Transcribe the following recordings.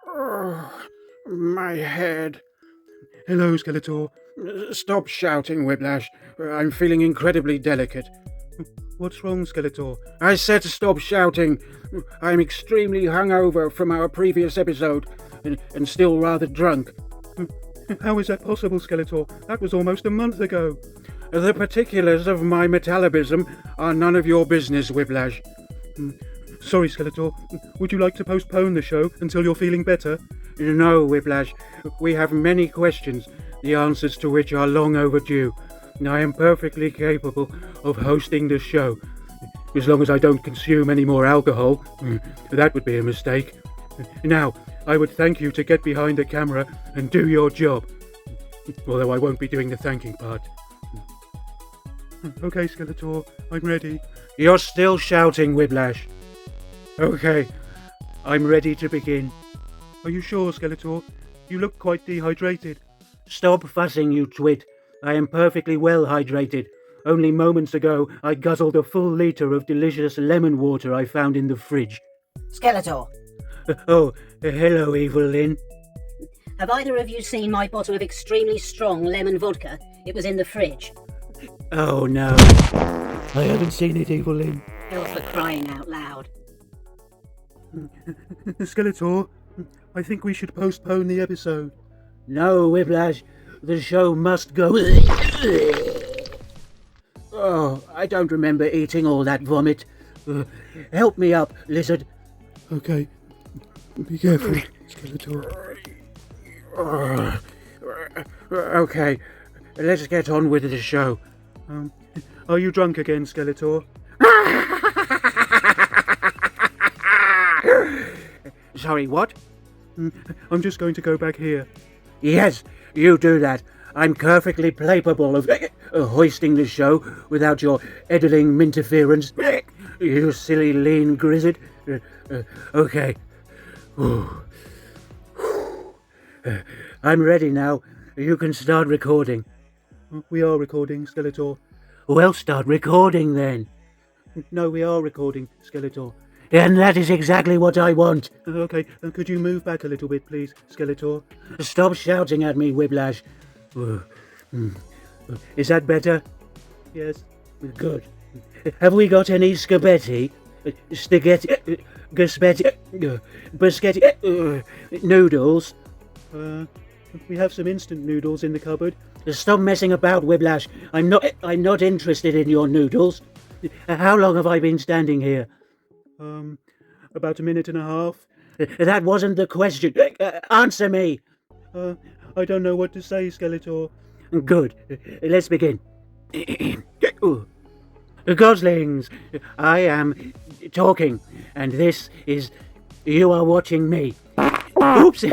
My head. Hello, Skeletor. Stop shouting, Whiplash. I'm feeling incredibly delicate. What's wrong, Skeletor? I said stop shouting. I'm extremely hungover from our previous episode and still rather drunk. How is that possible, Skeletor? That was almost a month ago. The particulars of my metabolism are none of your business, Whiplash. Sorry, Skeletor. Would you like to postpone the show until you're feeling better? No, Whiplash. We have many questions, the answers to which are long overdue. I am perfectly capable of hosting the show. As long as I don't consume any more alcohol. That would be a mistake. Now, I would thank you to get behind the camera and do your job. Although I won't be doing the thanking part. Okay, Skeletor, I'm ready. You're still shouting, Whiplash. Okay, I'm ready to begin. Are you sure, Skeletor? You look quite dehydrated. Stop fussing, you twit. I am perfectly well hydrated. Only moments ago, I guzzled a full litre of delicious lemon water I found in the fridge. Skeletor, Hello, Evil Lyn. have either of you seen my bottle of extremely strong lemon vodka? It was in the fridge. Oh, no. I haven't seen it, Evil Lyn. Oh, for crying out loud. Skeletor, I think we should postpone the episode. No, Whiplash. The show must go. Oh, I don't remember eating all that vomit. Help me up, lizard. Okay. Be careful, Skeletor. Okay, let's get on with the show. Are you drunk again, Skeletor? Sorry, what? I'm just going to go back here. Yes, you do that. I'm perfectly capable of hoisting the show without your edling interference. You silly lean grizzard. Okay. I'm ready now. You can start recording. We are recording, Skeletor. Well, start recording then. No, we are recording, Skeletor. And that is exactly what I want. Okay, could you move back a little bit, please, Skeletor? Stop shouting at me, Whiplash. Is that better? Yes. Good. Have we got any spaghetti? Biscotti, noodles? We have some instant noodles in the cupboard. Stop messing about, Whiplash. I'm not interested in your noodles. How long have I been standing here? About a minute and a half. That wasn't the question. Answer me. I don't know what to say, Skeletor. Good. Let's begin. Goslings, I am talking, and this is you are watching me. Oops!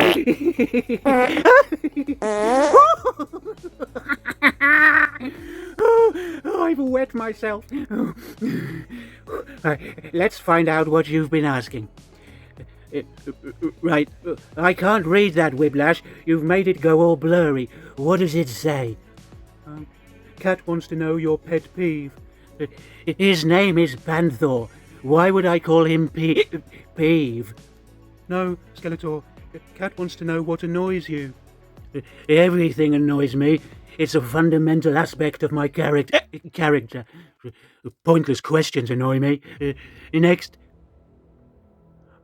I've wet myself. Let's find out what you've been asking. Right, I can't read that, Whiplash. You've made it go all blurry. What does it say? Cat wants to know your pet peeve. His name is Panther. Why would I call him Peeve? No, Skeletor. Cat wants to know what annoys you. Everything annoys me. It's a fundamental aspect of my character. Pointless questions annoy me. Next.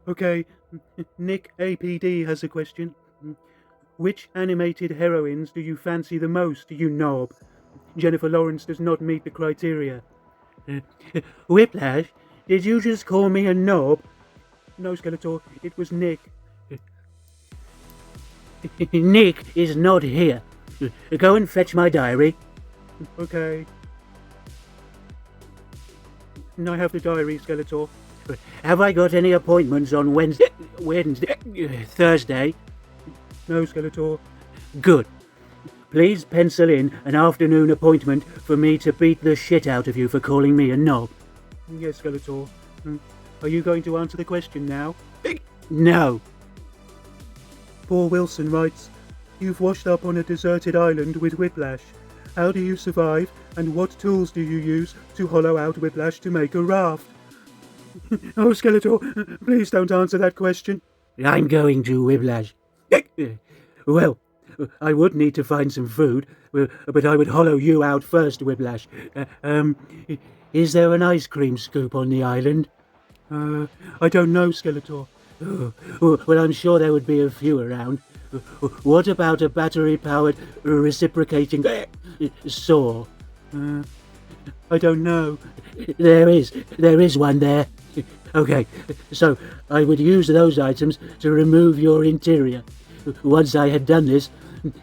Okay, Nick APD has a question. Which animated heroines do you fancy the most, you knob? Jennifer Lawrence does not meet the criteria. Whiplash, did you just call me a knob? No, Skeletor, it was Nick. Nick is not here. Go and fetch my diary. Okay. I have the diary, Skeletor. Have I got any appointments on Wednesday, Thursday? No, Skeletor. Good. Please pencil in an afternoon appointment for me to beat the shit out of you for calling me a knob. Yes, Skeletor. Are you going to answer the question now? No. Paul Wilson writes, you've washed up on a deserted island with Whiplash. How do you survive, and what tools do you use to hollow out Whiplash to make a raft? Oh, Skeletor, please don't answer that question. I'm going to, Whiplash. Well, I would need to find some food, but I would hollow you out first, Whiplash. Is there an ice cream scoop on the island? I don't know, Skeletor. Well, I'm sure there would be a few around. What about a battery-powered reciprocating saw? I don't know. There is one there. Okay, so I would use those items to remove your interior. Once I had done this,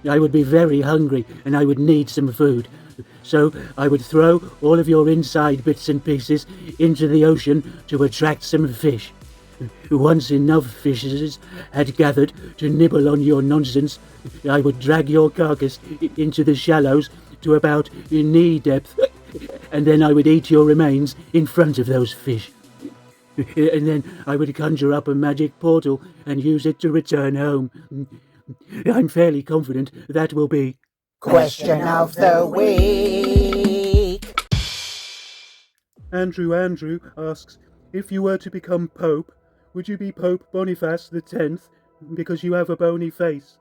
I would be very hungry and I would need some food. So I would throw all of your inside bits and pieces into the ocean to attract some fish. Once enough fishes had gathered to nibble on your nonsense, I would drag your carcass into the shallows to about knee depth, and then I would eat your remains in front of those fish. And then I would conjure up a magic portal and use it to return home. I'm fairly confident that will be Question of the week. Andrew asks, if you were to become Pope, would you be Pope Boniface X because you have a bony face?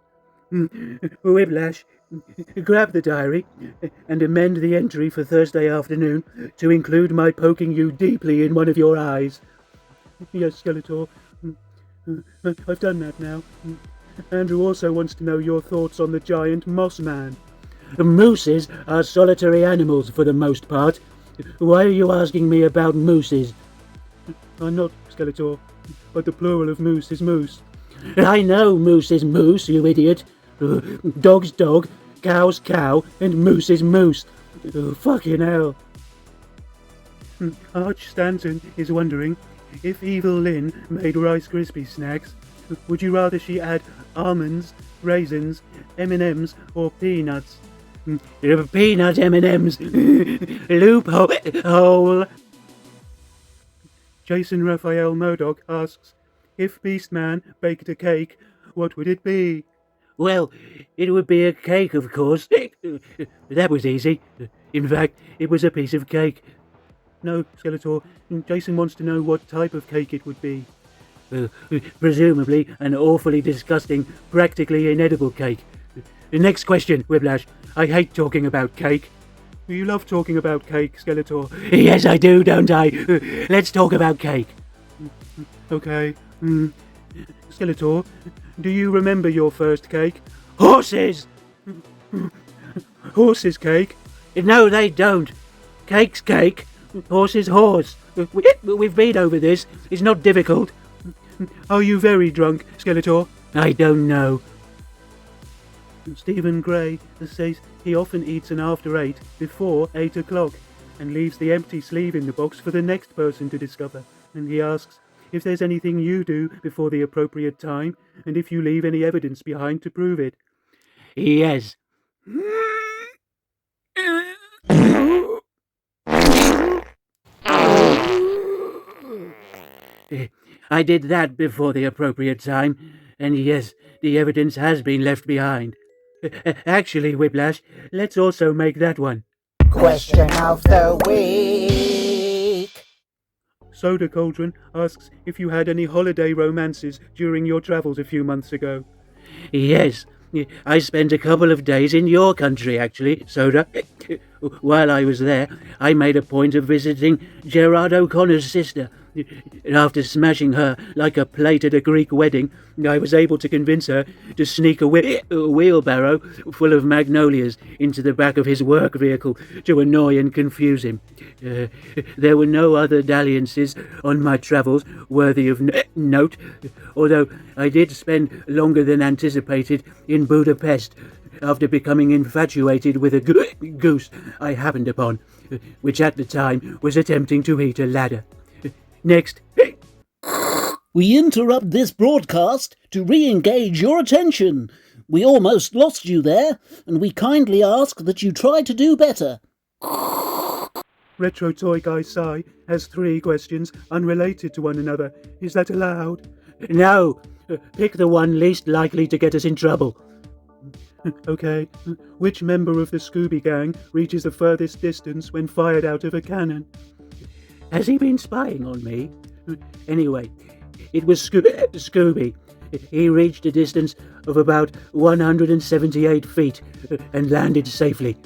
Whiplash, grab the diary and amend the entry for Thursday afternoon to include my poking you deeply in one of your eyes. Yes, Skeletor. I've done that now. Andrew also wants to know your thoughts on the giant moss man. Mooses are solitary animals for the most part. Why are you asking me about mooses? I'm not, Skeletor, but the plural of moose is moose. I know moose is moose, you idiot. Dog's dog, cow's cow, and moose is moose. Fucking hell. Arch Stanton is wondering, if Evil Lyn made Rice Krispie snacks, would you rather she add almonds, raisins, M&Ms, or peanuts? Peanut M&Ms. Loophole. Jason Raphael Modoc asks, if Beastman baked a cake, what would it be? Well, it would be a cake, of course. That was easy. In fact, it was a piece of cake. No, Skeletor, Jason wants to know what type of cake it would be. Presumably an awfully disgusting, practically inedible cake. Next question, Whiplash. I hate talking about cake. You love talking about cake, Skeletor. Yes, I do, don't I? Let's talk about cake. Okay. Skeletor, do you remember your first cake? Horses! Horses cake? No, they don't. Cake's cake. Horse's horse. We've been over this. It's not difficult. Are you very drunk, Skeletor? I don't know. Stephen Gray says he often eats an after 8 before 8 o'clock and leaves the empty sleeve in the box for the next person to discover. And he asks if there's anything you do before the appropriate time and if you leave any evidence behind to prove it. Yes. I did that before the appropriate time, and yes, the evidence has been left behind. Actually, Whiplash, let's also make that one. Question of the week. Soda Cauldron asks if you had any holiday romances during your travels a few months ago. Yes, I spent a couple of days in your country, actually, Soda. While I was there, I made a point of visiting Gerard O'Connor's sister. After smashing her like a plate at a Greek wedding, I was able to convince her to sneak a wheelbarrow full of magnolias into the back of his work vehicle to annoy and confuse him. There were no other dalliances on my travels worthy of note, although I did spend longer than anticipated in Budapest after becoming infatuated with a goose I happened upon, which at the time was attempting to eat a ladder. Next. We interrupt this broadcast to re-engage your attention. We almost lost you there, and we kindly ask that you try to do better. Retro Toy Guy Sai has 3 questions unrelated to one another. Is that allowed? No. Pick the one least likely to get us in trouble. Okay. Which member of the Scooby Gang reaches the furthest distance when fired out of a cannon? Has he been spying on me? Anyway, it was Scooby. He reached a distance of about 178 feet and landed safely.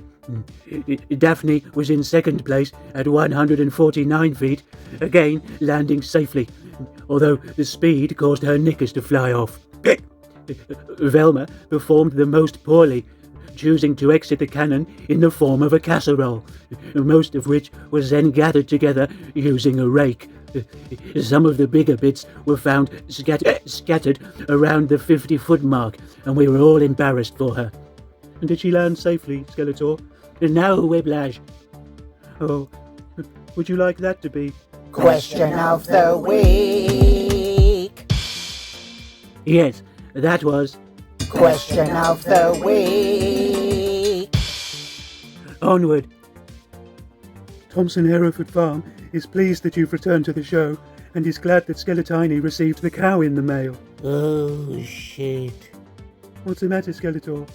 Daphne was in second place at 149 feet, again landing safely, although the speed caused her knickers to fly off. Velma performed the most poorly, choosing to exit the cannon in the form of a casserole, most of which was then gathered together using a rake. Some of the bigger bits were found scattered around the 50-foot mark, and we were all embarrassed for her. And did she land safely, Skeletor? No, Whiplash. Oh, would you like that to be? Question of the week. Yes, that was. Question of the week. Onward. Thompson Hereford Farm is pleased that you've returned to the show and is glad that Skele-Tiny received the cow in the mail. Oh, shit. What's the matter, Skeletor?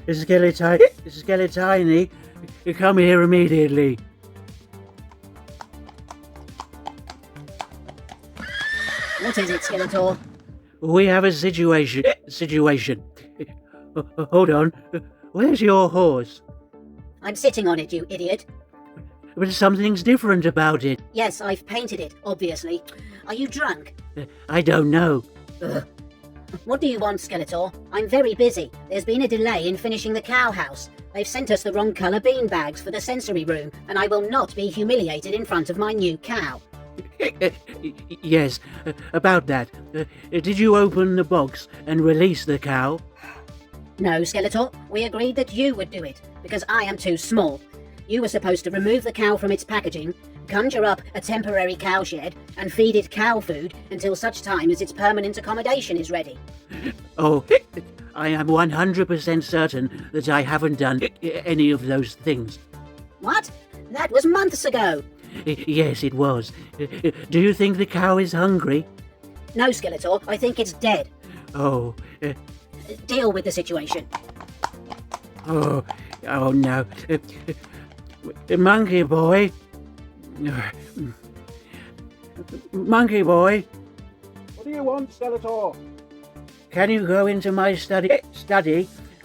Skele-Tiny, come here immediately. What is it, Skeletor? We have a situation. Hold on. Where's your horse? I'm sitting on it, you idiot. But something's different about it. Yes, I've painted it, obviously. Are you drunk? I don't know. Ugh. What do you want, Skeletor? I'm very busy. There's been a delay in finishing the cow house. They've sent us the wrong colour bean bags for the sensory room, and I will not be humiliated in front of my new cow. Yes, about that. Did you open the box and release the cow? No, Skeletor, we agreed that you would do it, because I am too small. You were supposed to remove the cow from its packaging, conjure up a temporary cowshed, and feed it cow food until such time as its permanent accommodation is ready. Oh, I am 100% certain that I haven't done any of those things. What? That was months ago. Yes, it was. Do you think the cow is hungry? No, Skeletor, I think it's dead. Oh, Deal with the situation. oh no. Monkeyboy. Monkeyboy, What do you want, Skeletor? can you go into my study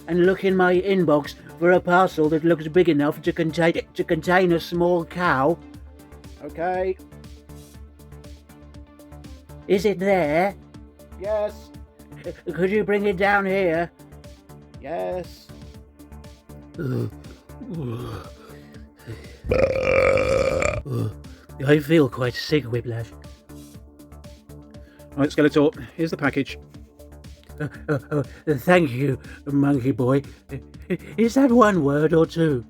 and look in my inbox for a parcel that looks big enough to contain a small cow? Okay. Is it there? Yes. Could you bring it down here? Yes. I feel quite sick, Whiplash. Right, Skeletor, here's the package. Thank you, Monkey Boy. Is that one word or two?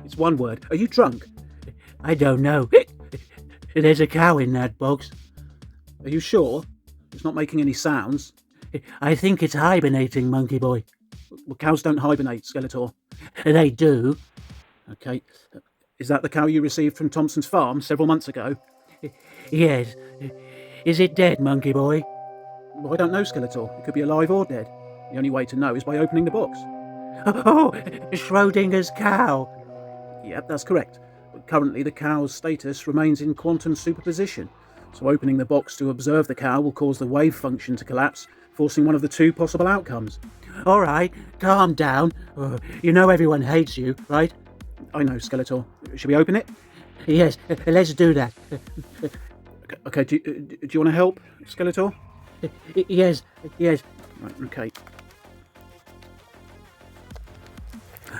It's one word. Are you drunk? I don't know. There's a cow in that box. Are you sure? It's not making any sounds. I think it's hibernating, Monkey Boy. Well, cows don't hibernate, Skeletor. They do. Okay. Is that the cow you received from Thompson's farm several months ago? Yes. Is it dead, Monkey Boy? Well, I don't know, Skeletor. It could be alive or dead. The only way to know is by opening the box. Oh, Schrodinger's cow. Yep, that's correct. But currently, the cow's status remains in quantum superposition. So opening the box to observe the cow will cause the wave function to collapse, forcing one of the two possible outcomes. All right, calm down. You know everyone hates you, right? I know, Skeletor. Should we open it? Yes, let's do that. Okay, do you want to help, Skeletor? Yes. Right, okay.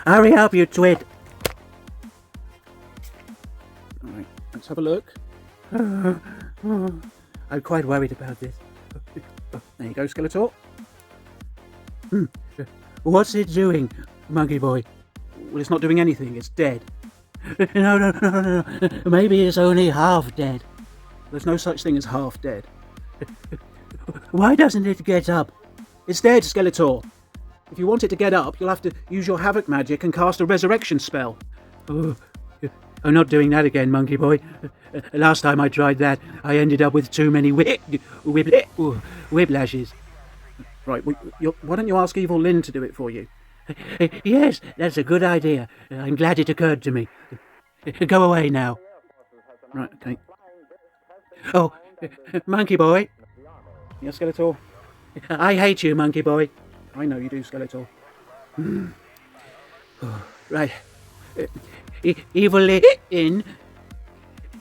Hurry up, you twit. All right, let's have a look. I'm quite worried about this. There you go, Skeletor. What's it doing, Monkey Boy? Well, it's not doing anything. It's dead. No. Maybe it's only half dead. There's no such thing as half dead. Why doesn't it get up? It's dead, Skeletor. If you want it to get up, you'll have to use your Havoc magic and cast a resurrection spell. Oh, I'm not doing that again, Monkey Boy. Last time I tried that, I ended up with too many whiplashes. Right, why don't you ask Evil Lyn to do it for you? Yes, that's a good idea. I'm glad it occurred to me. Go away now. Right, okay. Oh, Monkey Boy. Yeah, Skeletor. I hate you, Monkeyboy. I know you do, Skeletor. Right. Evil Lyn.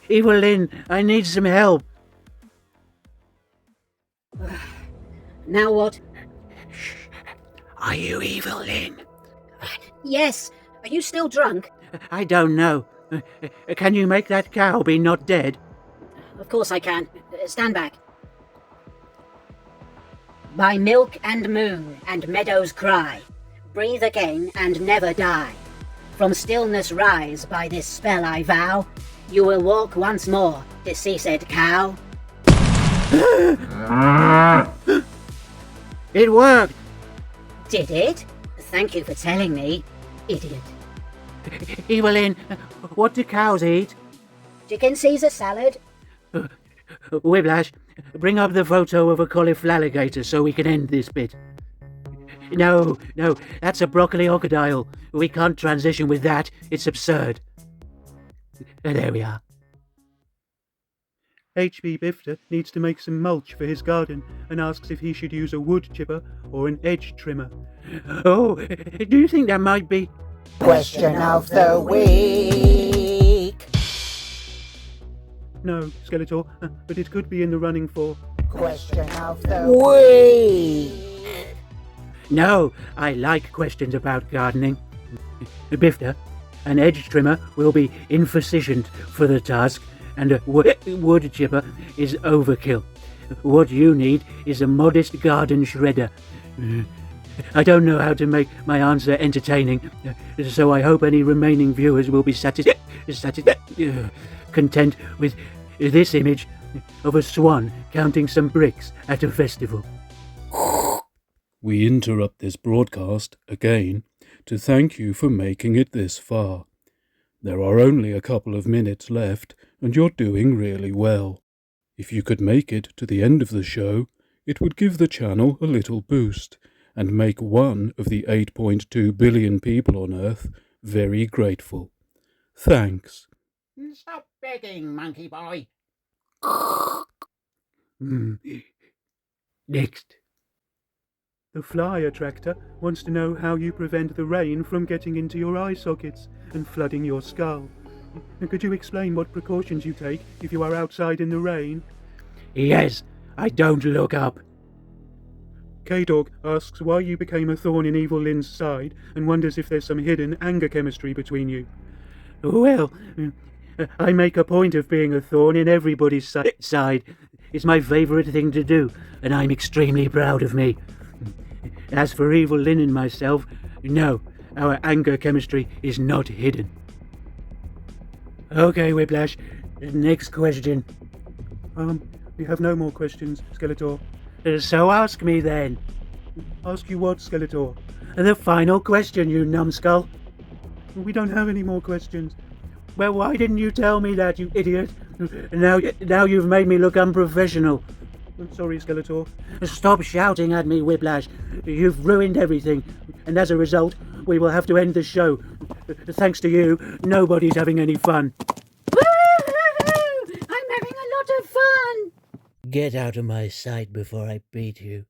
Evil Lyn, I need some help. Now what? Are you Evil Lyn? Yes. Are you still drunk? I don't know. Can you make that cow be not dead? Of course I can. Stand back. By milk and moon and meadows cry, breathe again and never die. From stillness rise by this spell I vow, you will walk once more, deceased cow. It worked! Did it? Thank you for telling me, idiot. Evil Lyn, what do cows eat? Chicken Caesar salad? Whiplash, bring up the photo of a cauliflower alligator so we can end this bit. No, that's a broccoli crocodile. We can't transition with that. It's absurd. There we are. HB Bifter needs to make some mulch for his garden and asks if he should use a wood chipper or an edge trimmer. Oh, do you think that might be... Question of the week. No, Skeletor, but it could be in the running for... Question of the week. No, I like questions about gardening. Bifter, an edge trimmer will be insufficient for the task, and a wood chipper is overkill. What you need is a modest garden shredder. I don't know how to make my answer entertaining, so I hope any remaining viewers will be content with this image of a swan counting some bricks at a festival. We interrupt this broadcast again to thank you for making it this far. There are only a couple of minutes left, and you're doing really well. If you could make it to the end of the show, it would give the channel a little boost, and make one of the 8.2 billion people on Earth very grateful. Thanks. Stop begging, Monkeyboy. Next. The fly attractor wants to know how you prevent the rain from getting into your eye sockets and flooding your skull. Could you explain what precautions you take if you are outside in the rain? Yes, I don't look up. K-Dog asks why you became a thorn in Evil Lyn's side and wonders if there's some hidden anger chemistry between you. Well, I make a point of being a thorn in everybody's side. It's my favourite thing to do, and I'm extremely proud of me. As for Evil Lyn and myself, no, our anger chemistry is not hidden. Okay, Whiplash, next question. We have no more questions, Skeletor. So ask me then. Ask you what, Skeletor? The final question, you numbskull. We don't have any more questions. Well, why didn't you tell me that, you idiot? Now you've made me look unprofessional. I'm sorry, Skeletor. Stop shouting at me, Whiplash. You've ruined everything, and as a result, we will have to end the show. Thanks to you, nobody's having any fun. Woo-hoo-hoo! I'm having a lot of fun! Get out of my sight before I beat you.